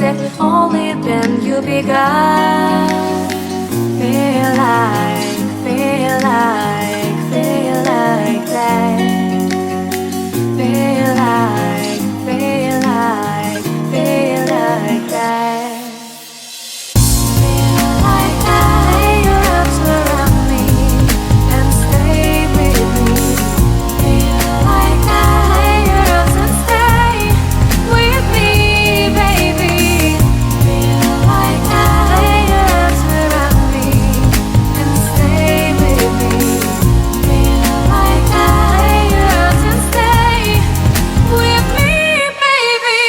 it, only then you begun. Feel like, feel like, feel like that. Feel like, feel like, feel like that. Feel like lay your arms around me and stay with me. Feel like lay your arms and stay with me, baby. Feel like lay your arms around me and stay with me. Feel like lay your arms and stay with me, baby.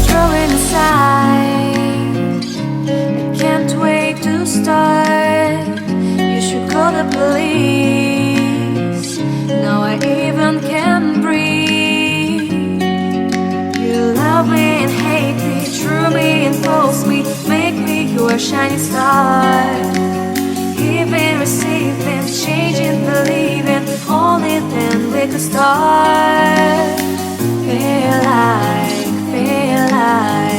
Throwing aside, I can't wait to start. You should call the police. Now I even can breathe. You love me and hate me, true me and false me, make me your shining star. Giving, receiving, changing, believing, only then we could start. Feel like, feel like.